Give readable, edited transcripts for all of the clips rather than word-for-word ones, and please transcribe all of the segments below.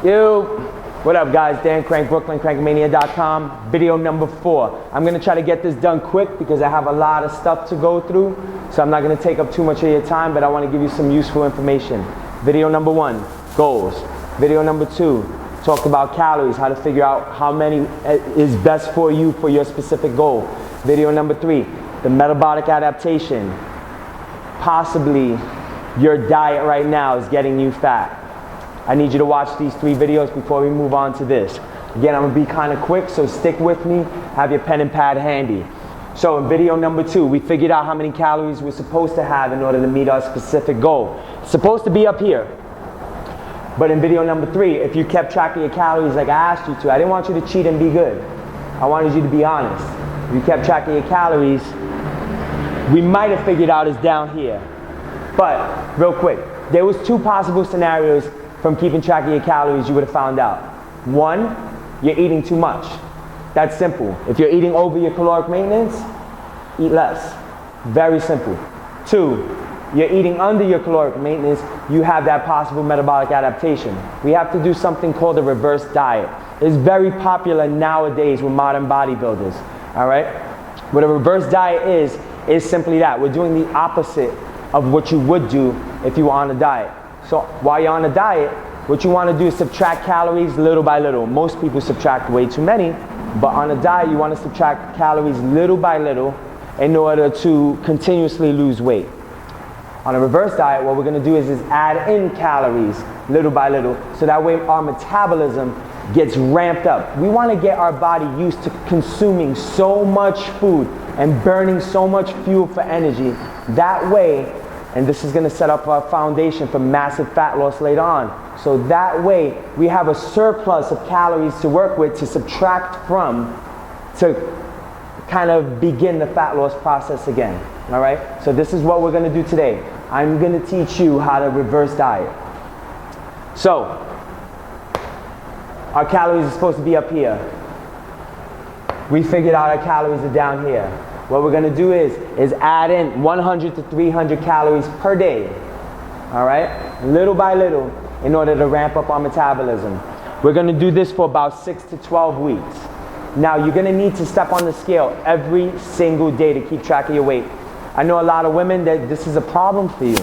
Yo, what up guys? Dan Crank, Brooklyn, Crankmania.com. Video number 4. I'm gonna try to get this done quick because I have a lot of stuff to go through. So I'm not gonna take up too much of your time, but I wanna give you some useful information. Video number 1, goals. Video number 2, talked about calories, how to figure out how many is best for you for your specific goal. Video number 3, the metabolic adaptation. Possibly your diet right now is getting you fat. I need you to watch these 3 videos before we move on to this. Again, I'm gonna be kind of quick, so stick with me. Have your pen and pad handy. So in video number 2, we figured out how many calories we're supposed to have in order to meet our specific goal. It's supposed to be up here. But in video number 3, if you kept track of your calories like I asked you to, I didn't want you to cheat and be good. I wanted you to be honest. If you kept track of your calories, we might have figured out it's down here. But real quick, there was 2 possible scenarios from keeping track of your calories you would have found out. 1, you're eating too much. That's simple. If you're eating over your caloric maintenance, eat less. Very simple. 2, you're eating under your caloric maintenance, you have that possible metabolic adaptation. We have to do something called a reverse diet. It's very popular nowadays with modern bodybuilders. All right? What a reverse diet is simply that. We're doing the opposite of what you would do if you were on a diet. So while you're on a diet, what you want to do is subtract calories little by little. Most people subtract way too many, but on a diet you want to subtract calories little by little in order to continuously lose weight. On a reverse diet, what we're going to do is add in calories little by little, so that way our metabolism gets ramped up. We want to get our body used to consuming so much food and burning so much fuel for energy. That way, and this is going to set up our foundation for massive fat loss later on. So that way, we have a surplus of calories to work with, to subtract from, to kind of begin the fat loss process again. All right? So this is what we're going to do today. I'm going to teach you how to reverse diet. So, our calories are supposed to be up here. We figured out our calories are down here. What we're going to do is add in 100 to 300 calories per day, all right, little by little, in order to ramp up our metabolism. We're going to do this for about 6 to 12 weeks. Now, you're going to need to step on the scale every single day to keep track of your weight. I know a lot of women that this is a problem for you.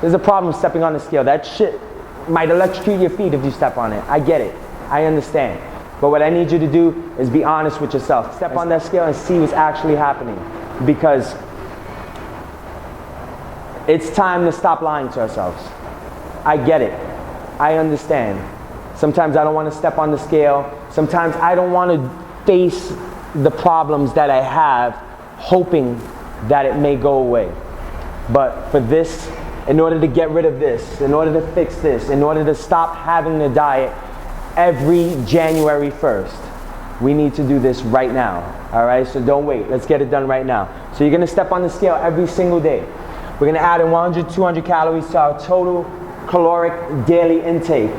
There's a problem stepping on the scale. That shit might electrocute your feet if you step on it. I get it. I understand. But what I need you to do is be honest with yourself. Step on that scale and see what's actually happening. Because it's time to stop lying to ourselves. I get it. I understand. Sometimes I don't want to step on the scale. Sometimes I don't want to face the problems that I have, hoping that it may go away. But for this, in order to get rid of this, in order to fix this, in order to stop having the diet every January 1st, we need to do this right now. All right, so don't wait. Let's get it done right now. So you're going to step on the scale every single day. We're going to add in 100, 200 calories to our total caloric daily intake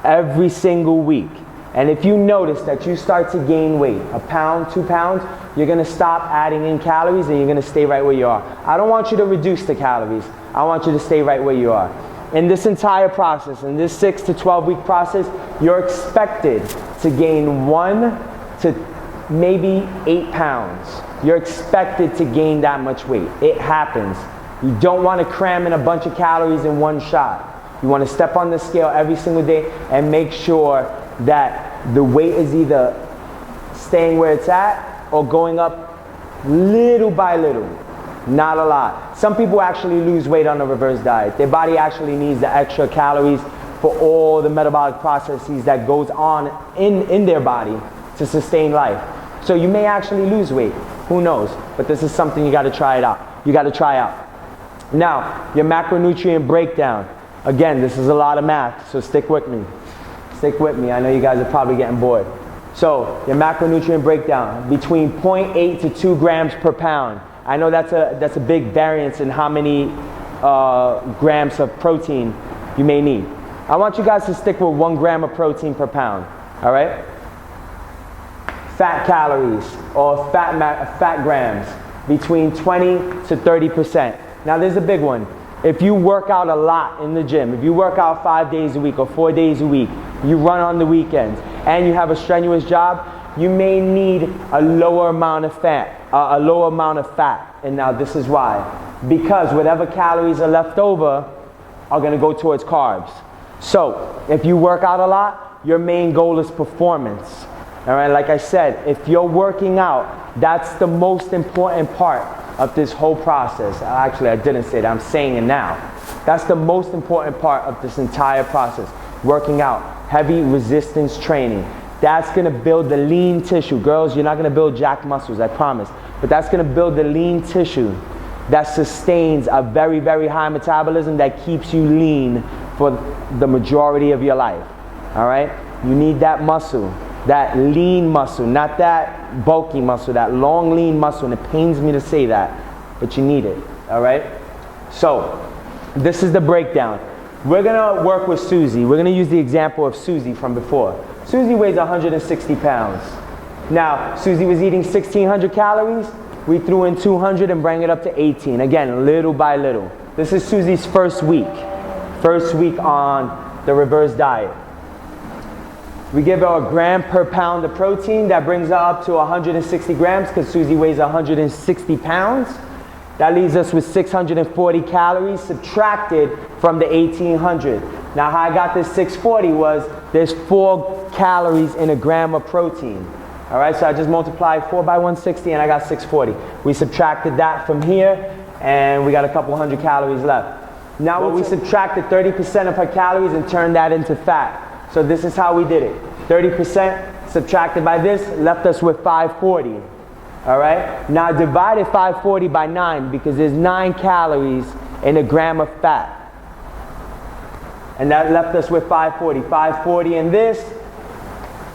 every single week. And if you notice that you start to gain weight, a pound, 2 pounds, you're going to stop adding in calories and you're going to stay right where you are. I don't want you to reduce the calories. I want you to stay right where you are. In this entire process, in this 6 to 12 week process, you're expected to gain 1 to maybe 8 pounds. You're expected to gain that much weight. It happens. You don't want to cram in a bunch of calories in one shot. You want to step on the scale every single day and make sure that the weight is either staying where it's at or going up little by little. Not a lot. Some people actually lose weight on a reverse diet. Their body actually needs the extra calories for all the metabolic processes that goes on in their body to sustain life. So you may actually lose weight. Who knows? But this is something you got to try it out. You got to try out. Now, your macronutrient breakdown. Again, this is a lot of math, so stick with me. Stick with me. I know you guys are probably getting bored. So, your macronutrient breakdown, between 0.8 to 2 grams per pound. I know that's a big variance in how many grams of protein you may need. I want you guys to stick with 1 gram of protein per pound, all right? Fat calories, or fat grams, between 20 to 30%. Now there's a big one. if you work out a lot in the gym, if you work out 5 days a week or 4 days a week, you run on the weekends, and you have a strenuous job, you may need a lower amount of fat, And now this is why. Because whatever calories are left over are going to go towards carbs. So if you work out a lot, your main goal is performance. All right, like I said, if you're working out, that's the most important part of this whole process. Actually, I didn't say that, I'm saying it now. That's the most important part of this entire process. Working out, heavy resistance training. That's gonna build the lean tissue. Girls, you're not gonna build jacked muscles, I promise. But that's gonna build the lean tissue that sustains a very, very high metabolism that keeps you lean for the majority of your life. All right? You need that muscle, that lean muscle, not that bulky muscle, that long, lean muscle. And it pains me to say that, but you need it. All right? So, this is the breakdown. We're gonna work with Susie. We're gonna use the example of Susie from before. Susie weighs 160 pounds. Now, Susie was eating 1,600 calories. We threw in 200 and bring it up to 18. Again, little by little. This is Susie's first week. First week on the reverse diet. We give her a gram per pound of protein. That brings her up to 160 grams because Susie weighs 160 pounds. That leaves us with 640 calories subtracted from the 1,800. Now, how I got this 640 was there's 4 calories in a gram of protein. All right, so I just multiplied 4 by 160 and I got 640. We subtracted that from here and we got a couple hundred calories left. Now we subtracted 30% of her calories and turned that into fat. So this is how we did it. 30% subtracted by this left us with 540. All right, now divided 540 by 9 because there's 9 calories in a gram of fat. And that left us with 540. 540 in this,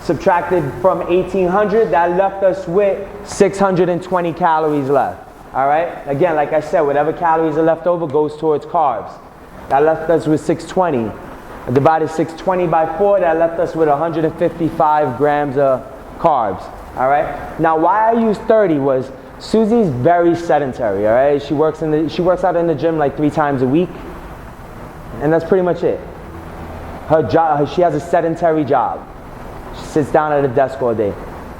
subtracted from 1,800, that left us with 620 calories left. All right? Again, like I said, whatever calories are left over goes towards carbs. That left us with 620. I divided 620 by 4, that left us with 155 grams of carbs. All right? Now, why I used 30 was Susie's very sedentary. All right? She works out in the gym like 3 times a week, and that's pretty much it. Her job, she has a sedentary job. She sits down at a desk all day.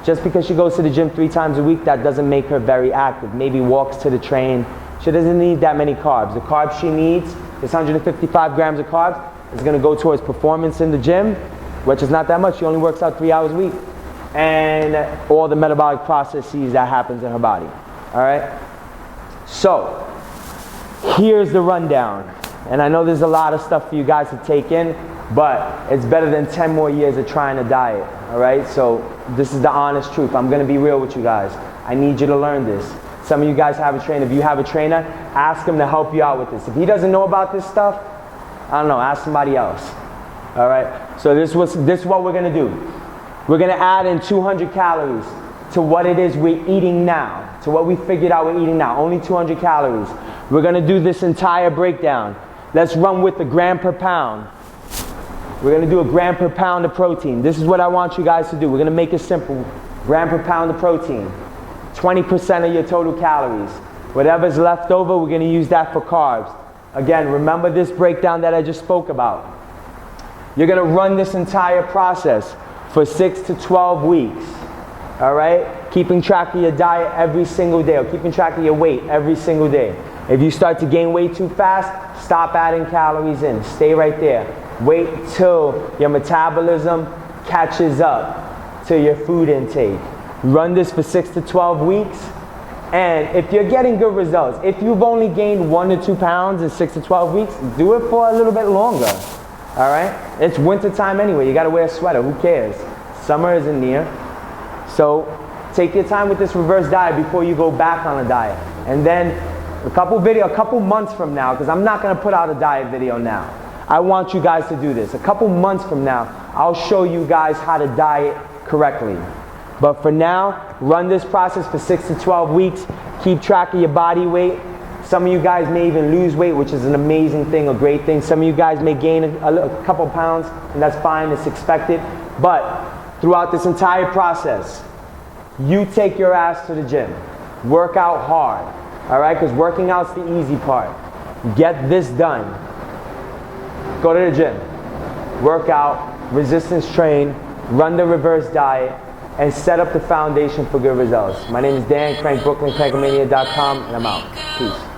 Just because she goes to the gym 3 times a week, that doesn't make her very active. Maybe walks to the train. She doesn't need that many carbs. The carbs she needs, this 155 grams of carbs, is going to go towards performance in the gym, which is not that much. She only works out 3 hours a week. And all the metabolic processes that happens in her body. All right? So, here's the rundown. And I know there's a lot of stuff for you guys to take in, but it's better than 10 more years of trying to diet, all right? So this is the honest truth. I'm gonna be real with you guys. I need you to learn this. Some of you guys have a trainer. If you have a trainer, ask him to help you out with this. If he doesn't know about this stuff, I don't know, ask somebody else, all right? So this is what we're gonna do. We're gonna add in 200 calories to what it is we're eating now, to what we figured out we're eating now, only 200 calories. We're gonna do this entire breakdown. Let's run with the gram per pound. We're gonna do a gram per pound of protein. This is what I want you guys to do. We're gonna make it simple. Gram per pound of protein. 20% of your total calories. Whatever's left over, we're gonna use that for carbs. Again, remember this breakdown that I just spoke about. You're gonna run this entire process for 6 to 12 weeks. All right? Keeping track of your diet every single day, or keeping track of your weight every single day. If you start to gain weight too fast, stop adding calories in. Stay right there. Wait till your metabolism catches up to your food intake. Run this for 6 to 12 weeks. And if you're getting good results, if you've only gained 1 to 2 pounds in 6 to 12 weeks, do it for a little bit longer. All right? It's winter time anyway. You got to wear a sweater. Who cares? Summer isn't near. So take your time with this reverse diet before you go back on a diet. And then a couple months from now, because I'm not going to put out a diet video now. I want you guys to do this. A couple months from now, I'll show you guys how to diet correctly. But for now, run this process for 6 to 12 weeks. Keep track of your body weight. Some of you guys may even lose weight, which is an amazing thing, a great thing. Some of you guys may gain a couple pounds, and that's fine, it's expected. But throughout this entire process, you take your ass to the gym. Work out hard, all right? Because working out's the easy part. get this done. Go to the gym, work out, resistance train, run the reverse diet, and set up the foundation for good results. My name is Dan, crankbrooklyn, crankomania.com, and I'm out. Peace.